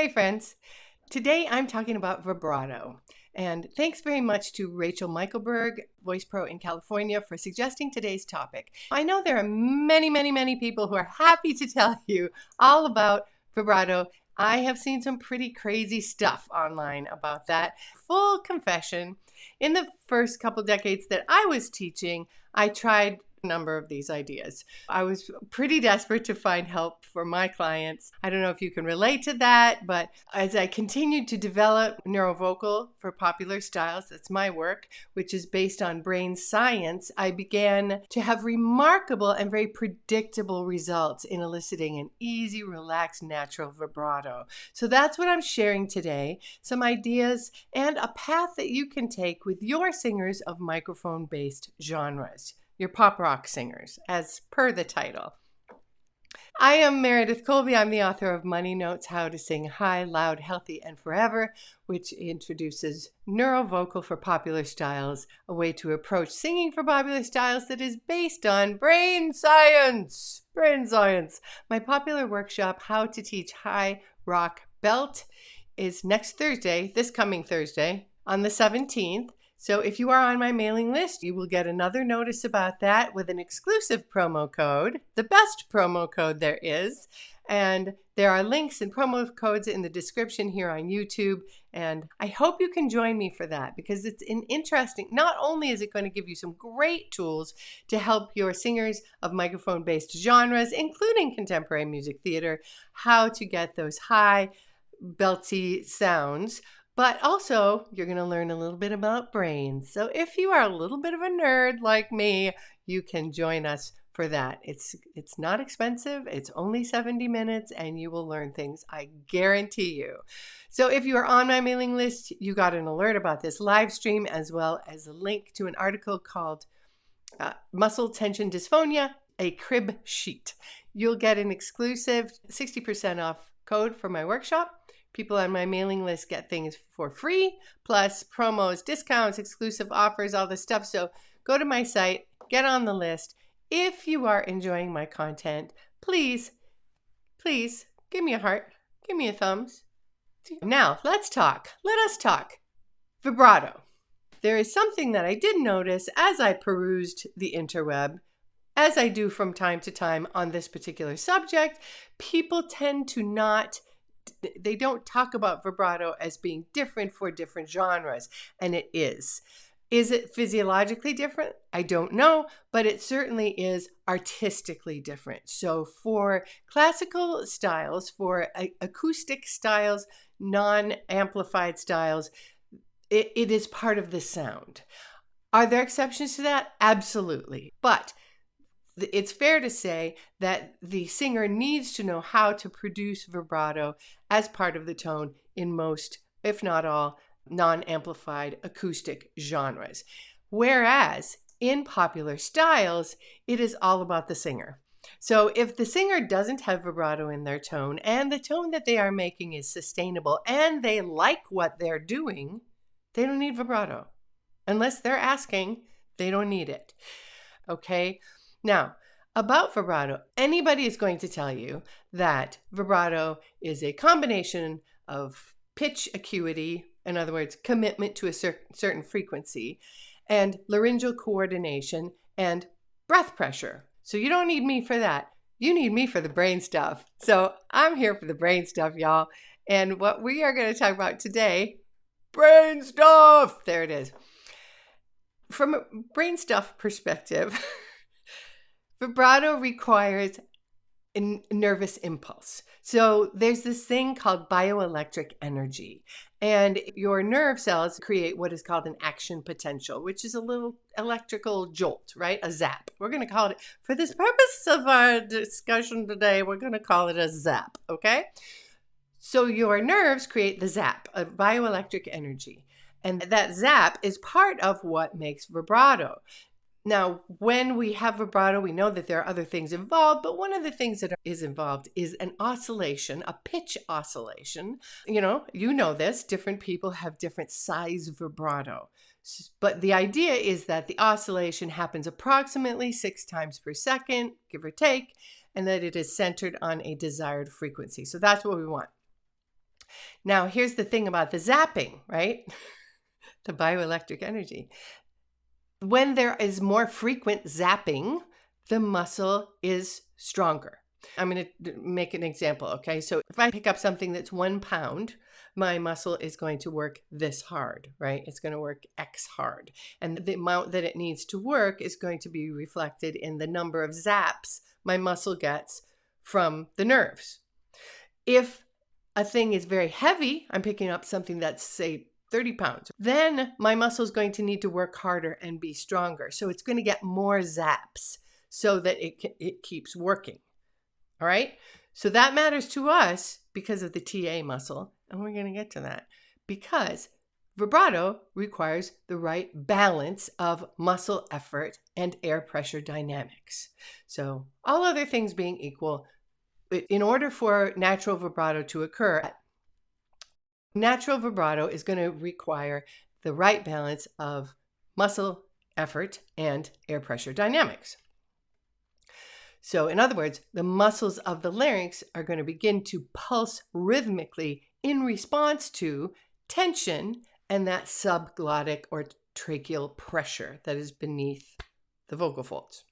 Hey friends, today I'm talking about vibrato. And thanks very much to Rachel Michaelberg, Voice Pro in California, for suggesting today's topic. I know there are many people who are happy to tell you all about vibrato. I have seen some pretty crazy stuff online about that. Full confession, in the first couple decades that I was teaching, I tried a number of these ideas. I was pretty desperate to find help for my clients. I don't know if you can relate to that, but as I continued to develop Neuro-Vocal for popular styles, that's my work, which is based on brain science, I began to have remarkable and very predictable results in eliciting an easy, relaxed, natural vibrato. So that's what I'm sharing today, some ideas and a path that you can take with your singers of microphone-based genres. Your pop rock singers, as per the title. I am Meredith Colby. I'm the author of Money Notes, How to Sing High, Loud, Healthy, and Forever, which introduces Neuro-Vocal for popular styles, a way to approach singing for popular styles that is based on brain science. Brain science. My popular workshop, How to Teach High Rock Belt, is next Thursday, this coming Thursday, on the 17th. So if you are on my mailing list, you will get another notice about that with an exclusive promo code, the best promo code there is. And there are links and promo codes in the description here on YouTube. And I hope you can join me for that because it's an interesting, not only is it going to give you some great tools to help your singers of microphone-based genres, including contemporary music theater, how to get those high, belty sounds, but also, you're going to learn a little bit about brains. So if you are a little bit of a nerd like me, you can join us for that. It's not expensive. It's only 70 minutes, and you will learn things, I guarantee you. So if you are on my mailing list, you got an alert about this live stream, as well as a link to an article called Muscle Tension Dysphonia, a Crib Sheet. You'll get an exclusive 60% off code for my workshop. People on my mailing list get things for free, plus promos, discounts, exclusive offers, all this stuff. So go to my site, get on the list. If you are enjoying my content, please give me a heart, give me a thumbs. Now, let's talk. Let us talk. Vibrato. There is something that I did notice as I perused the interweb, as I do from time to time on this particular subject. People tend to they don't talk about vibrato as being different for different genres, and it is. Is it physiologically different? I don't know, but it certainly is artistically different. So for classical styles, for acoustic styles, non-amplified styles, it is part of the sound. Are there exceptions to that? Absolutely. But it's fair to say that the singer needs to know how to produce vibrato as part of the tone in most, if not all, non-amplified acoustic genres. Whereas in popular styles, it is all about the singer. So if the singer doesn't have vibrato in their tone and the tone that they are making is sustainable and they like what they're doing, they don't need vibrato. Unless they're asking, they don't need it. Okay? Now, about vibrato, anybody is going to tell you that vibrato is a combination of pitch acuity, in other words, commitment to a certain frequency, and laryngeal coordination and breath pressure. So you don't need me for that. You need me for the brain stuff. So I'm here for the brain stuff, y'all. And what we are going to talk about today, brain stuff. There it is. From a brain stuff perspective, vibrato requires a nervous impulse. So there's this thing called bioelectric energy, and your nerve cells create what is called an action potential, which is a little electrical jolt, right? A zap. We're going to call it, for this purpose of our discussion today, we're going to call it a zap, okay? So your nerves create the zap, a bioelectric energy, and that zap is part of what makes vibrato. Now, when we have vibrato, we know that there are other things involved, but one of the things that is involved is an oscillation, a pitch oscillation. You know this, different people have different size vibrato. But the idea is that the oscillation happens approximately 6 times per second, give or take, and that it is centered on a desired frequency. So that's what we want. Now, here's the thing about the zapping, right? The bioelectric energy. When there is more frequent zapping, the muscle is stronger. I'm going to make an example, okay? So if I pick up something that's 1 pound, my muscle is going to work this hard, right? It's going to work X hard. And the amount that it needs to work is going to be reflected in the number of zaps my muscle gets from the nerves. If a thing is very heavy, I'm picking up something that's, say, 30 pounds, then my muscle is going to need to work harder and be stronger. So it's going to get more zaps so that it keeps working. All right. So that matters to us because of the TA muscle. And we're going to get to that because vibrato requires the right balance of muscle effort and air pressure dynamics. So all other things being equal, in order for natural vibrato to occur, natural vibrato is going to require the right balance of muscle effort and air pressure dynamics. So in other words, the muscles of the larynx are going to begin to pulse rhythmically in response to tension and that subglottic or tracheal pressure that is beneath the vocal folds.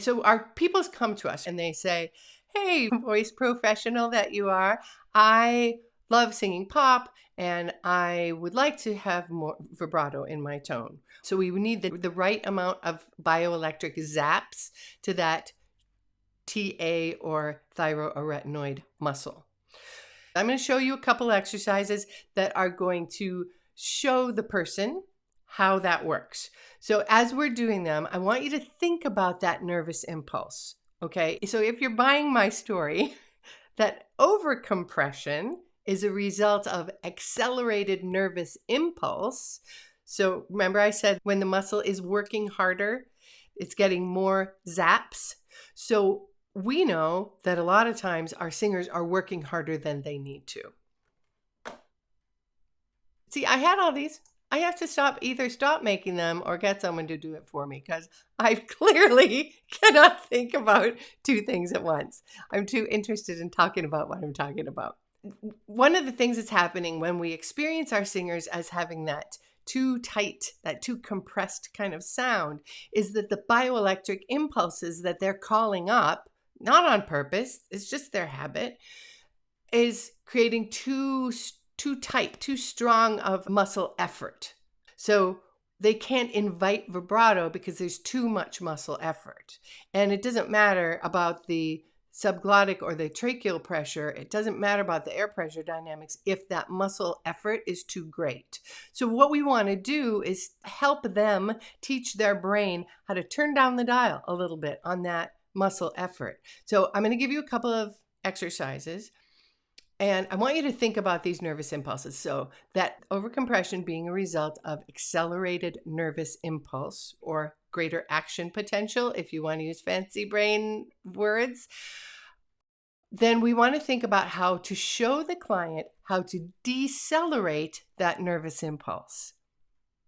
So our people come to us and they say, hey, voice professional that you are, I love singing pop and I would like to have more vibrato in my tone. So we need the right amount of bioelectric zaps to that TA or thyroarytenoid muscle. I'm going to show you a couple exercises that are going to show the person how that works. So as we're doing them, I want you to think about that nervous impulse. Okay, so if you're buying my story, that overcompression is a result of accelerated nervous impulse. So remember I said when the muscle is working harder, it's getting more zaps. So we know that a lot of times our singers are working harder than they need to. See, I had all these. I have to either stop making them or get someone to do it for me because I clearly cannot think about two things at once. I'm too interested in talking about what I'm talking about. One of the things that's happening when we experience our singers as having that too tight, that too compressed kind of sound is that the bioelectric impulses that they're calling up, not on purpose, it's just their habit, is creating too tight, too strong of muscle effort. So they can't invite vibrato because there's too much muscle effort. And it doesn't matter about the subglottic or the tracheal pressure. It doesn't matter about the air pressure dynamics if that muscle effort is too great. So what we want to do is help them teach their brain how to turn down the dial a little bit on that muscle effort. So I'm going to give you a couple of exercises. And I want you to think about these nervous impulses. So that overcompression being a result of accelerated nervous impulse or greater action potential, if you want to use fancy brain words, then we want to think about how to show the client how to decelerate that nervous impulse,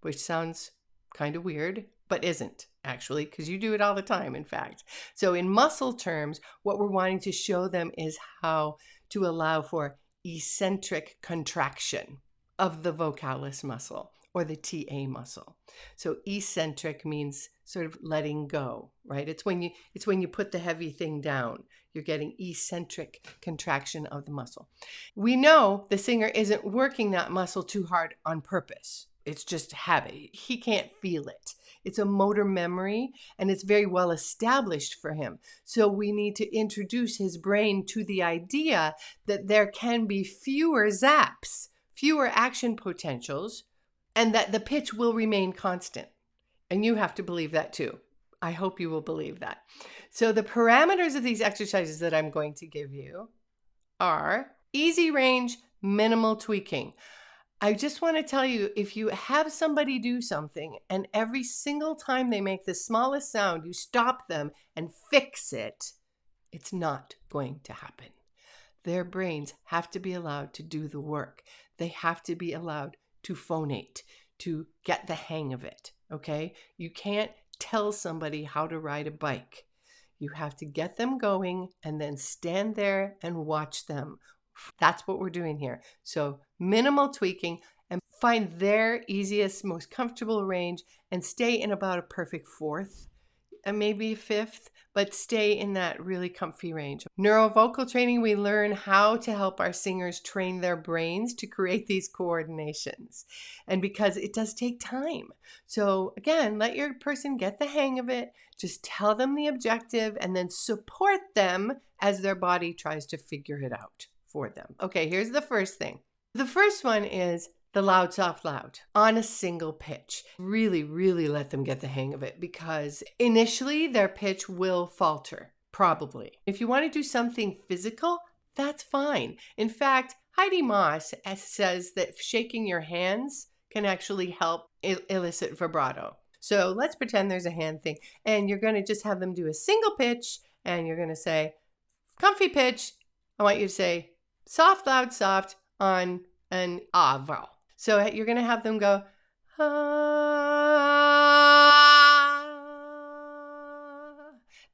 which sounds kind of weird, but isn't actually, because you do it all the time, in fact. So in muscle terms, what we're wanting to show them is how to allow for eccentric contraction of the vocalis muscle or the TA muscle. So eccentric means sort of letting go, right? It's when you put the heavy thing down, you're getting eccentric contraction of the muscle. We know the singer isn't working that muscle too hard on purpose. It's just habit. He can't feel it. It's a motor memory and it's very well established for him. So we need to introduce his brain to the idea that there can be fewer zaps, fewer action potentials, and that the pitch will remain constant. And you have to believe that too. I hope you will believe that. So the parameters of these exercises that I'm going to give you are easy range, minimal tweaking. I just want to tell you, if you have somebody do something and every single time they make the smallest sound, you stop them and fix it, it's not going to happen. Their brains have to be allowed to do the work. They have to be allowed to phonate, to get the hang of it, okay? You can't tell somebody how to ride a bike. You have to get them going and then stand there and watch them That's what we're doing here. So minimal tweaking, and find their easiest, most comfortable range and stay in about a perfect fourth and maybe fifth, but stay in that really comfy range. Neuro-Vocal training, we learn how to help our singers train their brains to create these coordinations. And because it does take time. So again, let your person get the hang of it. Just tell them the objective and then support them as their body tries to figure it out for them. Okay, here's the first thing. The first one is the loud, soft, loud on a single pitch. Really, really let them get the hang of it, because initially their pitch will falter, probably. If you want to do something physical, that's fine. In fact, Heidi Moss says that shaking your hands can actually help elicit vibrato. So let's pretend there's a hand thing, and you're going to just have them do a single pitch, and you're going to say, comfy pitch. I want you to say soft, loud, soft on an ah vowel. So you're going to have them go, ah.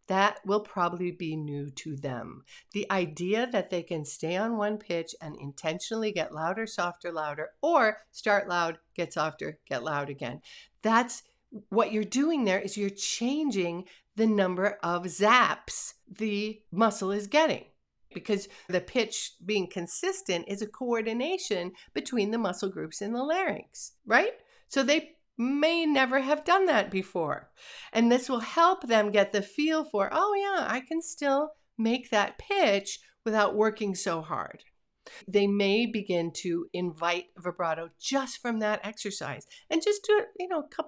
That will probably be new to them. The idea that they can stay on one pitch and intentionally get louder, softer, louder, or start loud, get softer, get loud again. That's what you're doing there, is you're changing the number of zaps the muscle is getting. Because the pitch being consistent is a coordination between the muscle groups in the larynx, right? So they may never have done that before. And this will help them get the feel for, oh yeah, I can still make that pitch without working so hard. They may begin to invite vibrato just from that exercise, and just do it,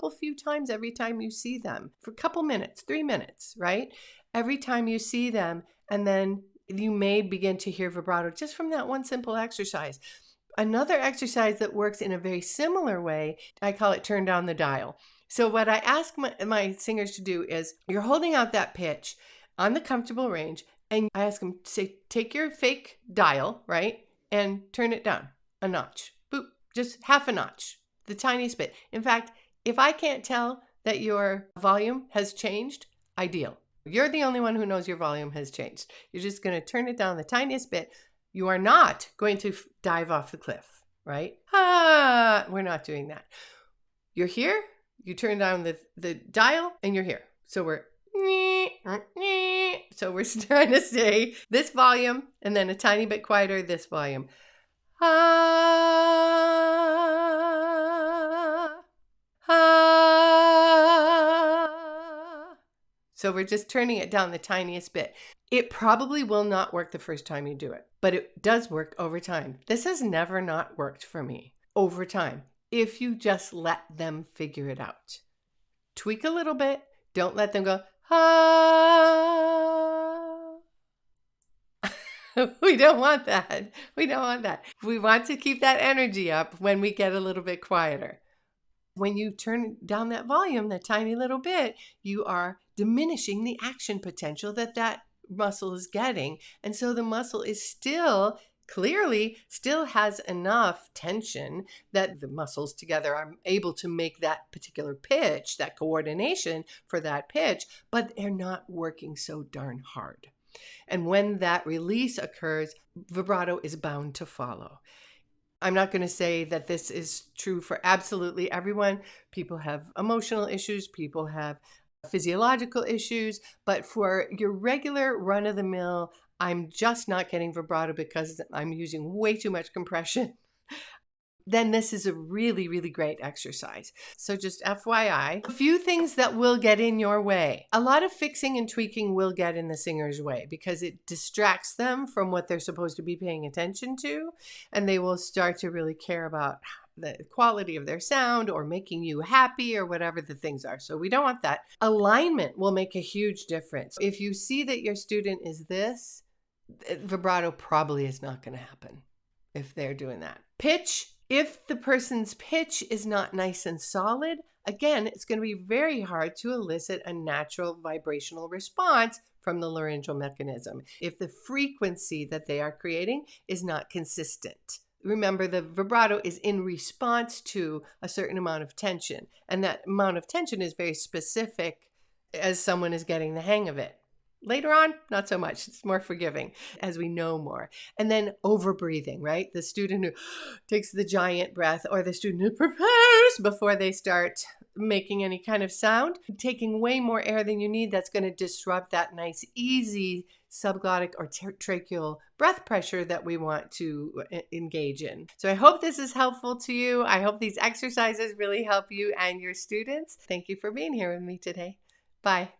a few times every time you see them for a couple minutes, 3 minutes, right? Every time you see them, and then you may begin to hear vibrato just from that one simple exercise. Another exercise that works in a very similar way, I call it turn down the dial. So what I ask my singers to do is, you're holding out that pitch on the comfortable range, and I ask them to say, take your fake dial, right, and turn it down a notch. Boop, just half a notch, the tiniest bit. In fact, if I can't tell that your volume has changed, ideal. You're the only one who knows your volume has changed. You're just going to turn it down the tiniest bit. You are not going to dive off the cliff, right? We're not doing that. You're here, you turn down the dial, and you're here. So we're trying to say this volume, and then a tiny bit quieter, this volume. So we're just turning it down the tiniest bit. It probably will not work the first time you do it, but it does work over time. This has never not worked for me over time, if you just let them figure it out. Tweak a little bit. Don't let them go, ah. We don't want that. We don't want that. We want to keep that energy up when we get a little bit quieter. When you turn down that volume, that tiny little bit, you are diminishing the action potential that muscle is getting. And so the muscle is still has enough tension that the muscles together are able to make that particular pitch, that coordination for that pitch, but they're not working so darn hard. And when that release occurs, vibrato is bound to follow. I'm not going to say that this is true for absolutely everyone. People have emotional issues, people have physiological issues, but for your regular run-of-the-mill, I'm just not getting vibrato because I'm using way too much compression, then this is a really, really great exercise. So just FYI, a few things that will get in your way. A lot of fixing and tweaking will get in the singer's way because it distracts them from what they're supposed to be paying attention to, and they will start to really care about the quality of their sound or making you happy or whatever the things are. So we don't want that. Alignment will make a huge difference. If you see that your student is this, vibrato probably is not going to happen if they're doing that. Pitch. If the person's pitch is not nice and solid, again, it's going to be very hard to elicit a natural vibrational response from the laryngeal mechanism if the frequency that they are creating is not consistent. Remember, the vibrato is in response to a certain amount of tension, and that amount of tension is very specific as someone is getting the hang of it. Later on, not so much. It's more forgiving as we know more. And then over breathing, right? The student who takes the giant breath, or the student who prepares before they start making any kind of sound, taking way more air than you need, that's going to disrupt that nice, easy subglottic or tracheal breath pressure that we want to engage in. So I hope this is helpful to you. I hope these exercises really help you and your students. Thank you for being here with me today. Bye.